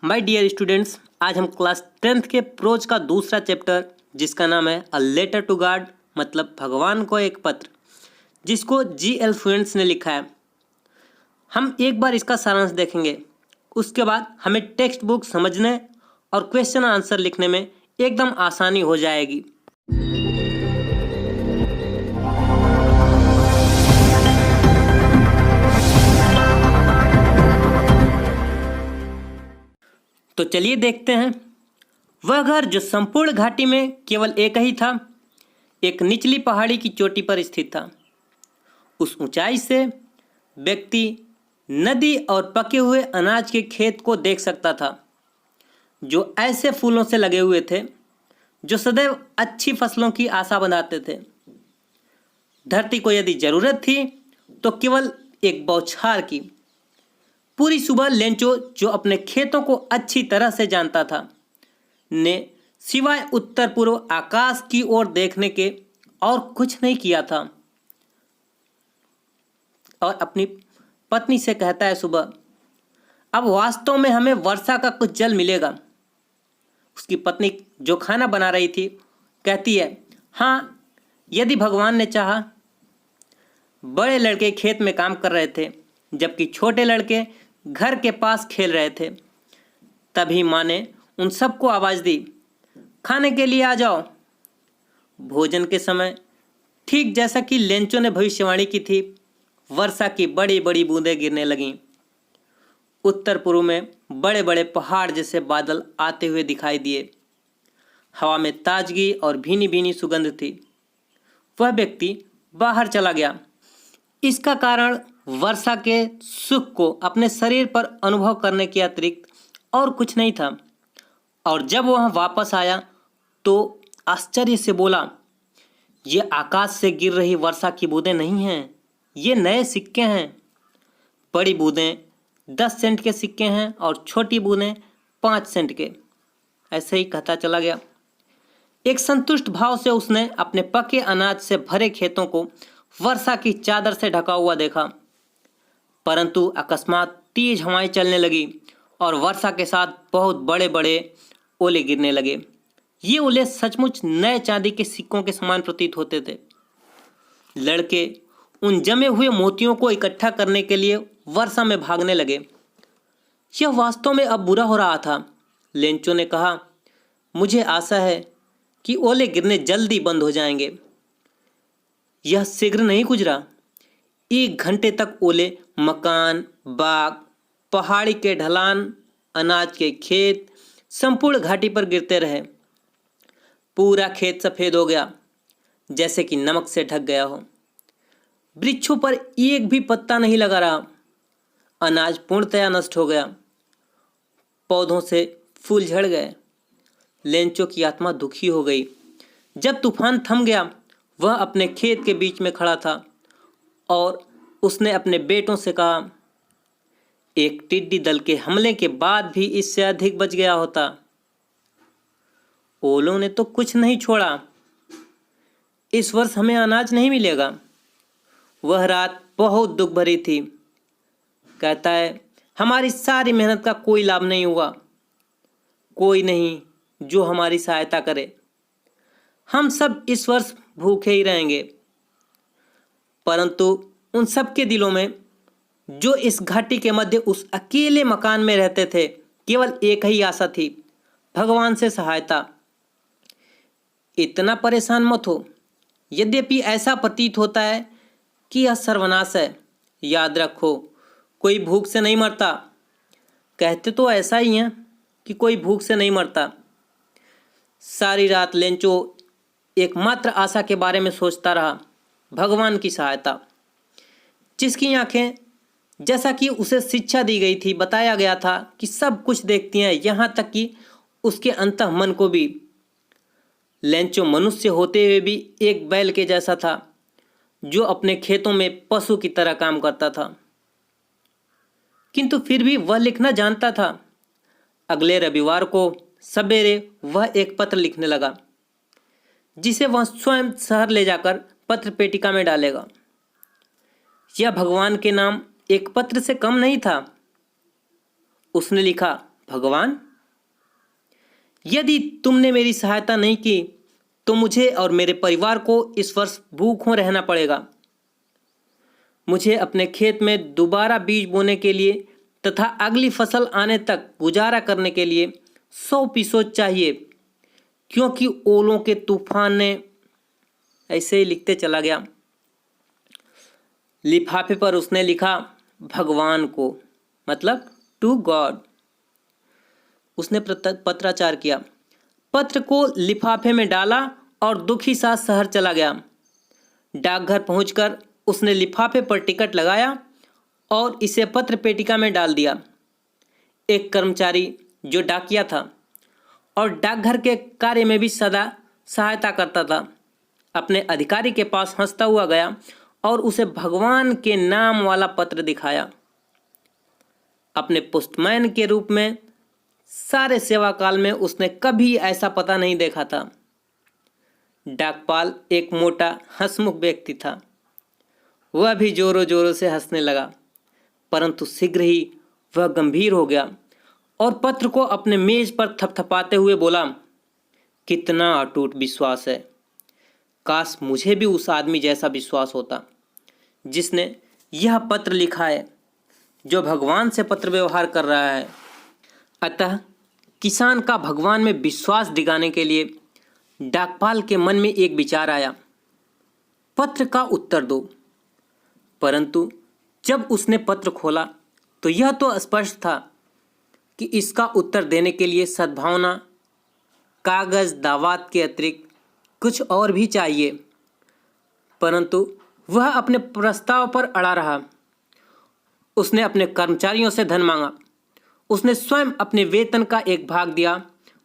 My dear students, आज हम class 10th के प्रोज का दूसरा चैप्टर जिसका नाम है अ लेटर टू गॉड मतलब भगवान को एक पत्र, जिसको जी.एल. फ्लुएंट्स ने लिखा है। हम एक बार इसका सारांश देखेंगे। उसके बाद हमें टेक्स्ट बुक समझने और क्वेश्चन आंसर लिखने में एकदम आसानी हो जाएगी। तो चलिए देखते हैं। वह घर जो संपूर्ण घाटी में केवल एक ही था, एक निचली पहाड़ी की चोटी पर स्थित था। उस ऊंचाई से व्यक्ति नदी और पके हुए अनाज के खेत को देख सकता था, जो ऐसे फूलों से लगे हुए थे जो सदैव अच्छी फसलों की आशा बनाते थे। धरती को यदि जरूरत थी तो केवल एक बौछार की। पूरी सुबह लेंचो, जो अपने खेतों को अच्छी तरह से जानता था, ने सिवाय उत्तर पूर्व आकाश की ओर देखने के और कुछ नहीं किया था और अपनी पत्नी से कहता है सुबह, अब वास्तव में हमें वर्षा का कुछ जल मिलेगा। उसकी पत्नी जो खाना बना रही थी कहती है, हाँ, यदि भगवान ने चाहा। बड़े लड़के खेत में काम कर रहे थे जबकि छोटे लड़के घर के पास खेल रहे थे। तभी माँ ने उन सबको आवाज़ दी, खाने के लिए आ जाओ। भोजन के समय ठीक जैसा कि लेंचो ने भविष्यवाणी की थी, वर्षा की बड़ी बड़ी बूंदें गिरने लगीं। उत्तर पूर्व में बड़े बड़े पहाड़ जैसे बादल आते हुए दिखाई दिए। हवा में ताजगी और भीनी भीनी सुगंध थी। वह व्यक्ति बाहर चला गया। इसका कारण वर्षा के सुख को अपने शरीर पर अनुभव करने के अतिरिक्त और कुछ नहीं था। और जब वह वापस आया तो आश्चर्य से बोला, ये आकाश से गिर रही वर्षा की बूंदें नहीं हैं, ये नए सिक्के हैं। बड़ी बूंदें 10 सेंट के सिक्के हैं और छोटी बूंदें 5 सेंट के। ऐसे ही कहता चला गया। एक संतुष्ट भाव से उसने अपने पके अनाज से भरे खेतों को वर्षा की चादर से ढका हुआ देखा, परंतु अकस्मात तेज हवाएं चलने लगी और वर्षा के साथ बहुत बड़े बड़े ओले गिरने लगे। ये ओले सचमुच नए चांदी के सिक्कों के समान प्रतीत होते थे। लड़के उन जमे हुए मोतियों को इकट्ठा करने के लिए वर्षा में भागने लगे। यह वास्तव में अब बुरा हो रहा था। लेंचो ने कहा, मुझे आशा है कि ओले गिरने जल्दी बंद हो जाएंगे। यह शीघ्र नहीं गुजरा। 1 घंटे तक ओले मकान, बाग, पहाड़ी के ढलान, अनाज के खेत, संपूर्ण घाटी पर गिरते रहे। पूरा खेत सफेद हो गया, जैसे कि नमक से ढक गया हो। वृक्षों पर एक भी पत्ता नहीं लगा रहा। अनाज पूर्णतया नष्ट हो गया। पौधों से फूल झड़ गए। लेंचो की आत्मा दुखी हो गई। जब तूफान थम गया, वह अपने खेत के बीच में खड़ा था और उसने अपने बेटों से कहा, एक टिड्डी दल के हमले के बाद भी इससे अधिक बच गया होता। ओलों ने तो कुछ नहीं छोड़ा। इस वर्ष हमें अनाज नहीं मिलेगा। वह रात बहुत दुख भरी थी। कहता है, हमारी सारी मेहनत का कोई लाभ नहीं हुआ। कोई नहीं जो हमारी सहायता करे। हम सब इस वर्ष भूखे ही रहेंगे। परंतु उन सबके दिलों में, जो इस घाटी के मध्य उस अकेले मकान में रहते थे, केवल एक ही आशा थी, भगवान से सहायता। इतना परेशान मत हो। यद्यपि ऐसा प्रतीत होता है कि यह सर्वनाश है, याद रखो, कोई भूख से नहीं मरता। कहते तो ऐसा ही है कि कोई भूख से नहीं मरता। सारी रात लेंचो एकमात्र आशा के बारे में सोचता रहा, भगवान की सहायता। जिसकी आंखें, जैसा कि उसे शिक्षा दी गई थी, बताया गया था कि सब कुछ देखती हैं, यहाँ तक कि उसके अंतःमन को भी। लेंचो मनुष्य होते हुए भी एक बैल के जैसा था, जो अपने खेतों में पशु की तरह काम करता था। किंतु फिर भी वह लिखना जानता था। अगले रविवार को सवेरे वह एक पत्र लिखने लगा, जिसे वह स्वयं शहर ले जाकर पत्र पेटिका में डालेगा। यह भगवान के नाम एक पत्र से कम नहीं था। उसने लिखा, भगवान, यदि तुमने मेरी सहायता नहीं की तो मुझे और मेरे परिवार को इस वर्ष भूखों रहना पड़ेगा। मुझे अपने खेत में दोबारा बीज बोने के लिए तथा अगली फसल आने तक गुजारा करने के लिए 100% चाहिए, क्योंकि ओलों के तूफान ने। ऐसे ही लिखते चला गया। लिफाफे पर उसने लिखा भगवान को, मतलब टू गॉड। उसने पत्राचार किया, पत्र को लिफाफे में डाला और दुखी सा शहर चला गया। डाकघर पहुंचकर उसने लिफाफे पर टिकट लगाया और इसे पत्र पेटिका में डाल दिया। एक कर्मचारी जो डाकिया था और डाकघर के कार्य में भी सदा सहायता करता था, अपने अधिकारी के पास हंसता हुआ गया और उसे भगवान के नाम वाला पत्र दिखाया। अपने पोस्टमैन के रूप में सारे सेवा काल में उसने कभी ऐसा पता नहीं देखा था। डाकपाल एक मोटा हंसमुख व्यक्ति था। वह भी जोरों जोरों से हंसने लगा, परंतु शीघ्र ही वह गंभीर हो गया और पत्र को अपने मेज पर थपथपाते हुए बोला, कितना अटूट विश्वास है। काश मुझे भी उस आदमी जैसा विश्वास होता जिसने यह पत्र लिखा है, जो भगवान से पत्र व्यवहार कर रहा है। अतः किसान का भगवान में विश्वास दिखाने के लिए डाकपाल के मन में एक विचार आया, पत्र का उत्तर दो। परंतु जब उसने पत्र खोला तो यह तो स्पष्ट था कि इसका उत्तर देने के लिए सद्भावना, कागज, दावात के अतिरिक्त कुछ और भी चाहिए। परंतु वह अपने प्रस्ताव पर अड़ा रहा। उसने अपने कर्मचारियों से धन मांगा। उसने स्वयं अपने वेतन का एक भाग दिया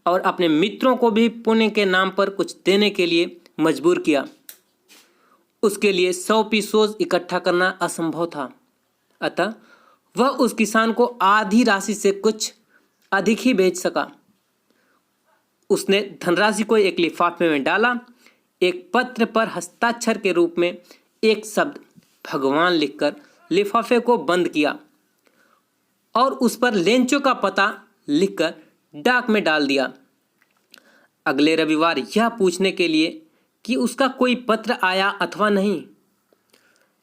और अपने मित्रों को भी पुण्य के नाम पर कुछ देने के लिए मजबूर किया। उसके लिए 100% इकट्ठा करना असंभव था। अतः वह उस किसान को आधी राशि से कुछ अधिक ही बेच सका। उसने धनराशि को एक लिफाफे में डाला, एक पत्र पर हस्ताक्षर के रूप में एक शब्द भगवान लिखकर लिफाफे को बंद किया और उस पर लेंचो का पता लिखकर डाक में डाल दिया। अगले रविवार यह पूछने के लिए कि उसका कोई पत्र आया अथवा नहीं,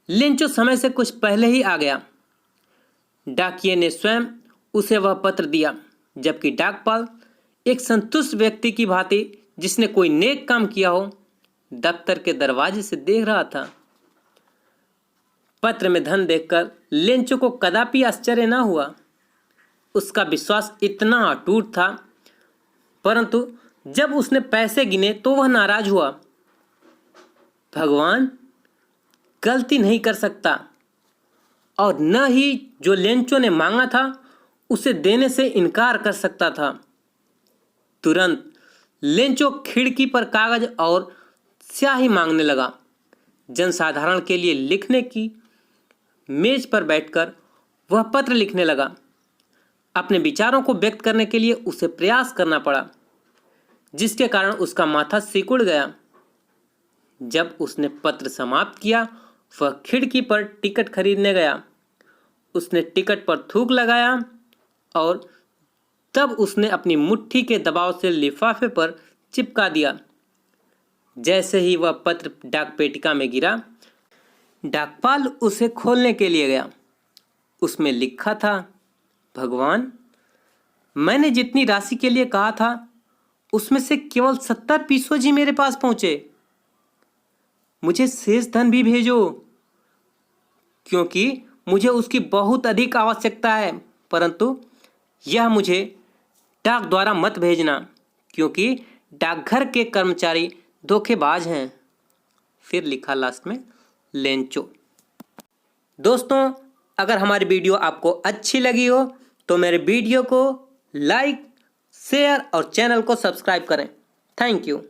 लेंचो समय से कुछ पहले ही आ गया। डाकिये ने स्वयं उसे वह पत्र दिया, जबकि डाकपाल एक संतुष्ट व्यक्ति की भांति जिसने कोई नेक काम किया हो दफ्तर के दरवाजे से देख रहा था। पत्र में धन देखकर लेंचो को कदापि आश्चर्य न हुआ। उसका विश्वास इतना अटूट था, परंतु जब उसने पैसे गिने तो वह नाराज हुआ। भगवान गलती नहीं कर सकता और न ही जो लेंचो ने मांगा था उसे देने से इनकार कर सकता था। तुरंत लेंचो खिड़की पर कागज और स्याही मांगने लगा। जनसाधारण के लिए लिखने की मेज पर बैठकर वह पत्र लिखने लगा। अपने विचारों को व्यक्त करने के लिए उसे प्रयास करना पड़ा, जिसके कारण उसका माथा सिकुड़ गया। जब उसने पत्र समाप्त किया, वह खिड़की पर टिकट खरीदने गया। उसने टिकट पर थूक लगाया और तब उसने अपनी मुट्ठी के दबाव से लिफाफे पर चिपका दिया। जैसे ही वह पत्र डाक पेटिका में गिरा, डाकपाल उसे खोलने के लिए गया। उसमें लिखा था, भगवान, मैंने जितनी राशि के लिए कहा था उसमें से केवल 70% ही मेरे पास पहुंचे। मुझे शेष धन भी भेजो, क्योंकि मुझे उसकी बहुत अधिक आवश्यकता है। परंतु यह मुझे डाक द्वारा मत भेजना, क्योंकि डाकघर के कर्मचारी धोखेबाज हैं। फिर लिखा लास्ट में लेंचो। दोस्तों, अगर हमारी वीडियो आपको अच्छी लगी हो तो मेरे वीडियो को लाइक, शेयर और चैनल को सब्सक्राइब करें। Thank you.